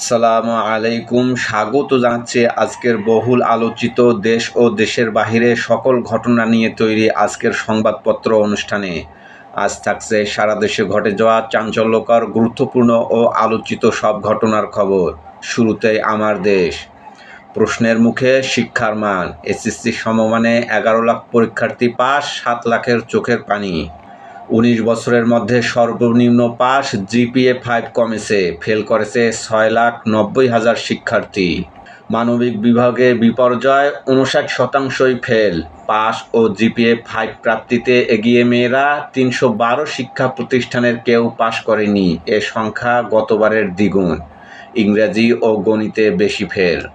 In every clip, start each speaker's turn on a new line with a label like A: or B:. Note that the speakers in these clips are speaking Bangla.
A: আসসালামু আলাইকুম। স্বাগত জানাচ্ছি আজকের বহুল আলোচিত দেশ ও দেশের বাহিরে সকল ঘটনা নিয়ে তৈরি আজকের সংবাদপত্র অনুষ্ঠানে। আজ থাকছে সারা দেশে ঘটে যাওয়া চাঞ্চল্যকর, গুরুত্বপূর্ণ ও আলোচিত সব ঘটনার খবর। শুরুতেই আমার দেশ। প্রশ্নের মুখে শিক্ষার মান। এসএসসি সমমানে ১১ লাখ পরীক্ষার্থী পাস, ৭ লাখের চোখের পানি। ১৯ বছরের মধ্যে সর্বনিম্ন পাস, জিপিএ-৫ কমেছে, ফেল করেছে ৬,৯০,০০০ শিক্ষার্থী। মানবিক বিভাগে বিপর্যয়, ৫৯%ই ফেল। পাস ও জিপিএ-৫ প্রাপ্তিতে এগিয়ে মেয়েরা, ৩১২ শিক্ষা প্রতিষ্ঠানের কেউ পাস করেনি, এ সংখ্যা গতবারের দ্বিগুণ। ইংরেজি ও গণিতে বেশি ফেল।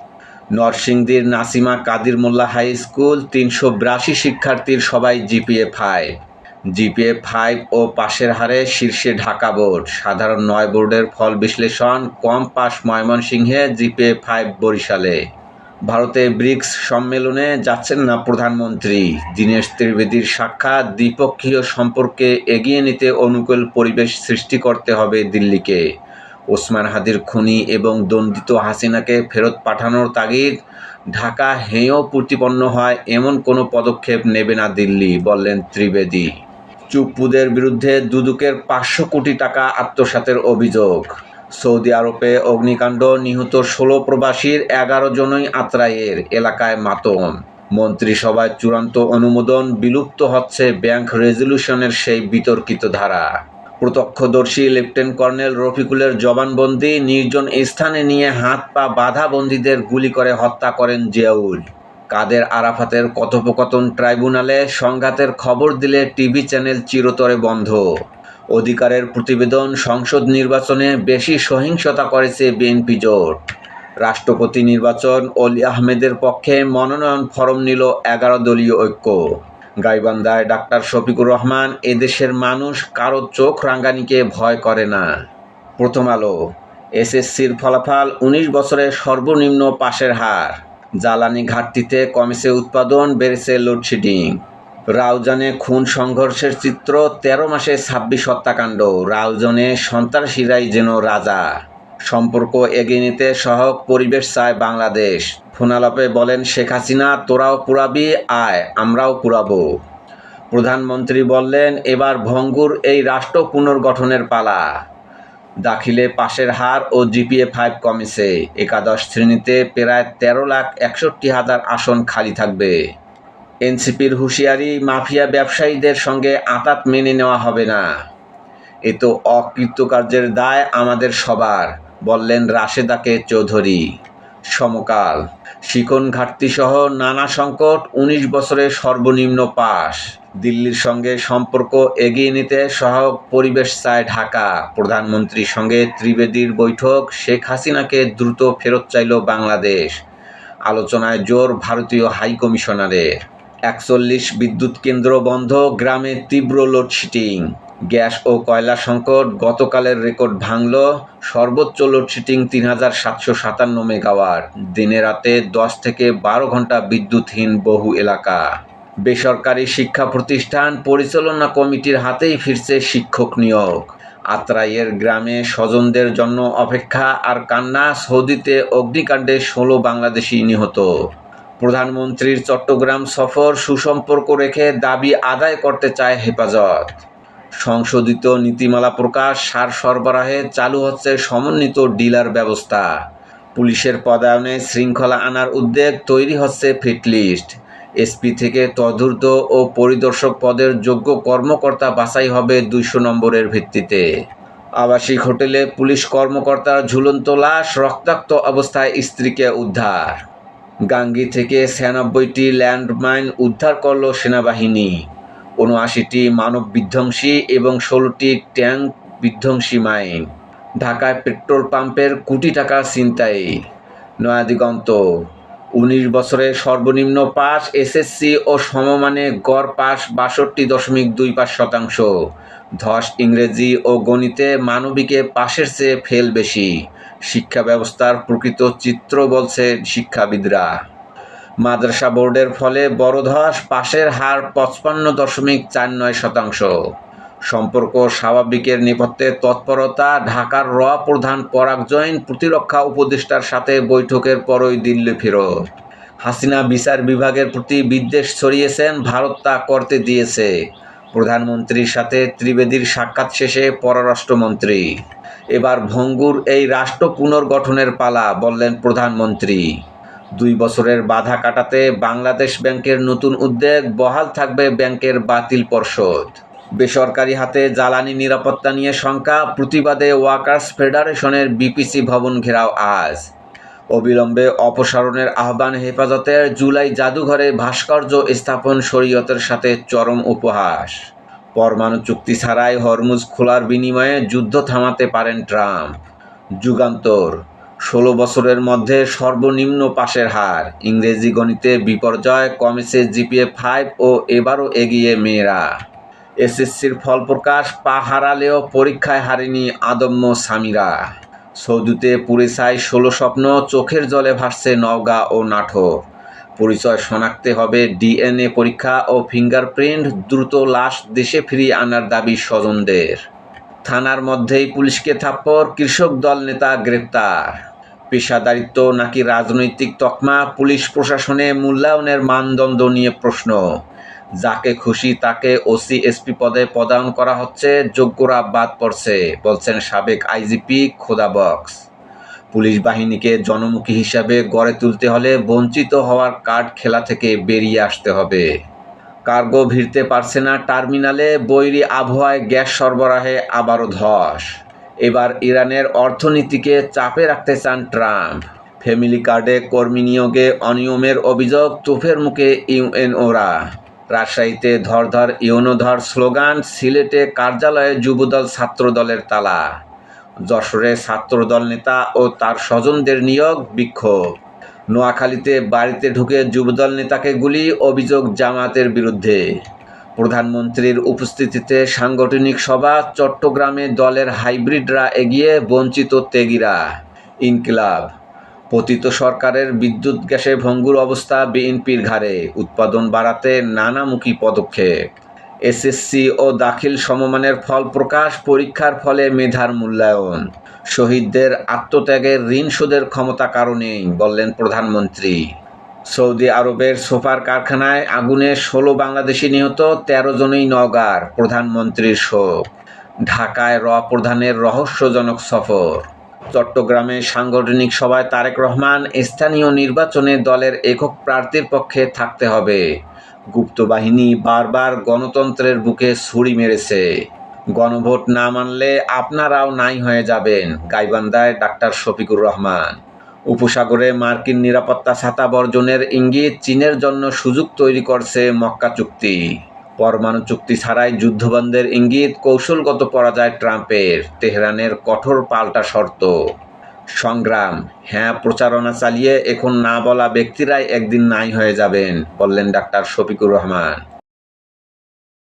A: নরসিংদীর নাসিমা কাদির মোল্লা হাই স্কুল, ৩৮২ শিক্ষার্থীর সবাই জিপিএ-৫। জিপিএ-৫ ও পাশের হারে শীর্ষে ঢাকা বোর্ড। সাধারণ ৯ বোর্ডের ফল বিশ্লেষণ, কম পাস ময়মনসিংহে, জিপিএ-৫ বরিশালে। ভারতে ব্রিক্স সম্মেলনে যাচ্ছেন না প্রধানমন্ত্রী। দীনেশ ত্রিবেদীর সাক্ষাৎ, দ্বিপক্ষীয় সম্পর্কে এগিয়ে নিতে অনুকূল পরিবেশ সৃষ্টি করতে হবে দিল্লিকে। ওসমান হাদির খুনি এবং দণ্ডিত হাসিনাকে ফেরত পাঠানোর তাগিদ। ঢাকা হেয় প্রতিপন্ন হয় এমন কোনো পদক্ষেপ নেবে না দিল্লি, বললেন ত্রিবেদী। চুপ্পুদের বিরুদ্ধে দুদকের ৫০০ কোটি টাকা আত্মসাতের অভিযোগ। সৌদি আরবে অগ্নিকাণ্ড, নিহত ১৬ প্রবাসীর ১১ জনই আত্রাইয়ের। এলাকায় মাতম। মন্ত্রিসভায় চূড়ান্ত অনুমোদন, বিলুপ্ত হচ্ছে ব্যাংক রেজলিউশনের সেই বিতর্কিত ধারা। প্রত্যক্ষদর্শী লেফটেন্যান্ট কর্নেল রফিকুলের জবানবন্দি, নির্জন স্থানে নিয়ে হাত পা বাঁধা বন্দীদের গুলি করে হত্যা করেন জিয়াউল। কাদের আরাফাতের কথোপকথন ট্রাইব্যুনালে, সংঘাতের খবর দিলে টিভি চ্যানেল চিরতরে বন্ধ। অধিকারের প্রতিবেদন, সংসদ নির্বাচনে বেশি সহিংসতা করেছে বিএনপি জোট। রাষ্ট্রপতি নির্বাচন, অলি আহমেদের পক্ষে মনোনয়ন ফরম নিল ১১ দলীয় ঐক্য। গাইবান্ধায় ডাক্তার শফিকুর রহমান, এদেশের মানুষ কারো চোখ রাঙানিকে ভয় করে না। প্রথম আলো। এসএসসির ফলাফল, ১৯ বছরে সর্বনিম্ন পাসের হার। জ্বালানি ঘাটতিতে কমেছে উৎপাদন, বেড়েছে লোডশেডিং। রাউজানে খুন সংঘর্ষের চিত্র, ১৩ মাসে ২৬ হত্যাকাণ্ড। রাউজানে সন্ত্রাসীরাই যেন রাজা। সম্পর্ক এগিয়ে নিতে সহায়ক পরিবেশ চায় বাংলাদেশ। ফোনালাপে বলেন শেখ হাসিনা, তোরাও পুরাবি, আয় আমরাও পুরাবো। প্রধানমন্ত্রী বললেন, এবার ভঙ্গুর এই রাষ্ট্র পুনর্গঠনের পালা। দাখিলে পাশের হার ও জিপিএ-৫ কমেছে। একাদশ শ্রেণীতে প্রায় ১৩,৬১,০০০ আসন খালি থাকবে। এনসিপির হুঁশিয়ারি, মাফিয়া ব্যবসায়ীদের সঙ্গে আঁতাত মেনে নেওয়া হবে না। এ তো অকৃতকার্যের দায় আমাদের সবার, বললেন রাশেদাকে চৌধুরী। সমকাল। শিক্ষণ ঘাটতিসহ নানা সংকট, ১৯ বছরে সর্বনিম্ন পাস। দিল্লির সঙ্গে সম্পর্ক এগিয়ে নিতে সহায়ক পরিবেশ চায় ঢাকা। প্রধানমন্ত্রীর সঙ্গে ত্রিবেদীর বৈঠক, শেখ হাসিনাকে দ্রুত ফেরত চাইল বাংলাদেশ। আলোচনায় জোর ভারতীয় হাইকমিশনারের। ৪১ বিদ্যুৎ কেন্দ্র বন্ধ, গ্রামে তীব্র লোডশেডিং। গ্যাস ও কয়লা সংকট, গতকালের রেকর্ড ভাঙল। সর্বোচ্চ লোডশেডিং ৩,৭৫৭ মেগাওয়াট। দিনে রাতে ১০ থেকে ১২ ঘণ্টা বিদ্যুৎহীন বহু এলাকা। বেসরকারি শিক্ষা প্রতিষ্ঠান পরিচালনা কমিটির হাতেই ফিরছে শিক্ষক নিয়োগ। আত্রাইয়ের গ্রামে স্বজনদের জন্য অপেক্ষা আর কান্না। সৌদিতে অগ্নিকাণ্ডে ১৬ বাংলাদেশি নিহত। প্রধানমন্ত্রীর চট্টগ্রাম সফর, সুসম্পর্ক রেখে দাবি আদায় করতে চায় হেফাজত। সংশোধিত নীতিমালা প্রকাশ, সার সরবরাহে চালু হচ্ছে সমন্বিত ডিলার ব্যবস্থা। পুলিশের পদায়নে শৃঙ্খলা আনার উদ্যোগ, তৈরি হচ্ছে ফিটলিস্ট। এসপি থেকে তদূর্ধ্ব ও পরিদর্শক পদের যোগ্য কর্মকর্তা বাছাই হবে ২০০ নম্বরের ভিত্তিতে। আবাসিক হোটেলে পুলিশ কর্মকর্তার ঝুলন্ত লাশ, রক্তাক্ত অবস্থায় স্ত্রীকে উদ্ধার। গাঙ্গী থেকে ৯৬টি ল্যান্ডমাইন উদ্ধার করল সেনাবাহিনী। ৭৯টি মানব বিধ্বংসী এবং ১৬টি ট্যাঙ্ক বিধ্বংসী মাইন। ঢাকায় পেট্রোল পাম্পের কোটি টাকা ছিনতাই। নয়াদিগন্ত। ১৯ বছরে সর্বনিম্ন পাস, এসএসসি ও সমমানে গড় পাস ৬২.২৫%। ধস ইংরেজি ও গণিতে, মানবিকে পাসের চেয়ে ফেল বেশি। শিক্ষা ব্যবস্থার প্রকৃত চিত্র বলছে শিক্ষাবিদরা। মাদ্রাসা বোর্ডের ফলে বড় ধস, পাসের হার ৫৫.৪৯%। সম্পর্ক স্বাভাবিকের নেপথ্যে তৎপরতা। ঢাকার র প্রধান পরাগ জৈন প্রতিরক্ষা উপদেষ্টার সাথে বৈঠকের পরই দিল্লি ফেরত। হাসিনা বিচার বিভাগের প্রতি বিদ্বেষ ছড়িয়েছেন, ভারত তা করতে দিয়েছে। প্রধানমন্ত্রীর সাথে ত্রিবেদীর সাক্ষাৎ শেষে পররাষ্ট্রমন্ত্রী। এবার ভঙ্গুর এই রাষ্ট্র পুনর্গঠনের পালা, বললেন প্রধানমন্ত্রী। 2 বছরের বাধা কাটাতে বাংলাদেশ ব্যাংকের নতুন উদ্যোগ, বহাল থাকবে ব্যাংকের বাতিল পর্ষদ। বেসরকারি হাতে জ্বালানি নিরাপত্তা নিয়ে শঙ্কা, প্রতিবাদে ওয়ার্কার্স ফেডারেশনের বিপিসি ভবন ঘেরাও আজ। অবিলম্বে অপসারণের আহ্বান হেফাজতের, জুলাই জাদুঘরে ভাস্কর্য স্থাপন শরীয়তের সাথে চরম উপহাস। পরমাণু চুক্তি ছাড়াই হরমুজ খোলার বিনিময়ে যুদ্ধ থামাতে পারেন ট্রাম্প। যুগান্তর, 16 বছরের মধ্যে সর্বনিম্ন পাশের হার, ইংরেজি গণিতে বিপর্যয়, কমেছে জিপিএ 5 ও এবারও এগিয়ে মেয়েরা। এসএসসির ফল প্রকাশ, পা হারালেও পরীক্ষায় হারেনি আদম্য সামিরা। সৌদিতে পুড়ে ছাই 16 স্বপ্ন, চোখের জলে ভাসছে নওগাঁ ও নাটোর। পরিচয় শনাক্তে হবে ডিএনএ পরীক্ষা ও ফিঙ্গারপ্রিন্ট, দ্রুত লাশ দেশে ফিরিয়ে আনার দাবি স্বজনদের। থানার মধ্যেই পুলিশকে থাপ্পড়, কৃষক দল নেতা গ্রেপ্তার। পেশাদারিত্ব নাকি রাজনৈতিক তকমা, পুলিশ প্রশাসনে মূল্যায়নের মানদণ্ড নিয়ে প্রশ্ন। যাকে খুশি তাকে ওসি এসপি পদে পদায়ন করা হচ্ছে, যোগ্যরা বাদ পড়ছে, বলছেন সাবেক আইজিপি খোদা বক্স। পুলিশ বাহিনীকে জনমুখী হিসাবে গড়ে তুলতে হলে বঞ্চিত হওয়ার কার্ড খেলা থেকে বেরিয়ে আসতে হবে। কার্গো ভিড়তে পারছে না টার্মিনালে, বৈরী আবহাওয়ায় গ্যাস সরবরাহে আবারও ধস। এবার ইরানের অর্থনীতিকে চাপে রাখতে চান ট্রাম্প। ফ্যামিলি কার্ডে কর্মী নিয়োগে অনিয়মের অভিযোগ, তোপের মুখে ইউএনওরা। রাজশাহীতে ধর ধর ইউনো ধর স্লোগান, সিলেটে কার্যালয়ে যুবদল ছাত্রদলের তালা। যশোরে ছাত্রদল নেতা ও তার স্বজনদের নিয়োগ, বিক্ষোভ। নোয়াখালীতে বাড়িতে ঢুকে যুবদল নেতাকে গুলি, অভিযোগ জামায়াতের বিরুদ্ধে। প্রধানমন্ত্রীর উপস্থিতিতে সাংগঠনিক সভা, চট্টগ্রামে দলের হাইব্রিডরা এগিয়ে, বঞ্চিত ত্যাগীরা। ইনকিলাব, পতিত সরকারের বিদ্যুৎ গ্যাসে ভঙ্গুর অবস্থা বিএনপির ঘাড়ে, উৎপাদন বাড়াতে নানামুখী পদক্ষেপ। এসএসসি ও দাখিল সমমানের ফল প্রকাশ, পরীক্ষার ফলে মেধার মূল্যায়ন। শহীদদের আত্মত্যাগের ঋণ শোধের ক্ষমতা কারণেই, বললেন প্রধানমন্ত্রী। সৌদি আরবের সোফার কারখানায় আগুনে 16 বাংলাদেশি নিহত, 13 জনই নওগাঁর, প্রধানমন্ত্রীর শোক। ঢাকায় র প্রধানের রহস্যজনক সফর। চট্টগ্রামে সাংগঠনিক সভায় তারেক রহমান, স্থানীয় নির্বাচনে দলের একক প্রার্থীর পক্ষে থাকতে হবে। গুপ্তবাহিনী বারবার গণতন্ত্রের বুকে ছুরি মেরেছে। গণভোট না মানলে আপনারাও নাই হয়ে যাবেন, গাইবান্ধায় ডাক্তার শফিকুর রহমান। উপসাগরে মার্কিন নিরাপত্তা ছাতা বর্জনের ইঙ্গিত, চীনের জন্য সুযোগ তৈরি করছে মক্কা চুক্তি। পরমাণু চুক্তি ছাড়াই যুদ্ধবন্ধের ইঙ্গিত, কৌশলগত পরাজয় ট্রাম্পের, তেহরানের কঠোর পাল্টা শর্ত। সংগ্রাম, হ্যাঁ প্রচারণা চালিয়ে এখন না বলা ব্যক্তিরাই একদিন নাই হয়ে যাবেন, বললেন ডাক্তার শফিকুর রহমান।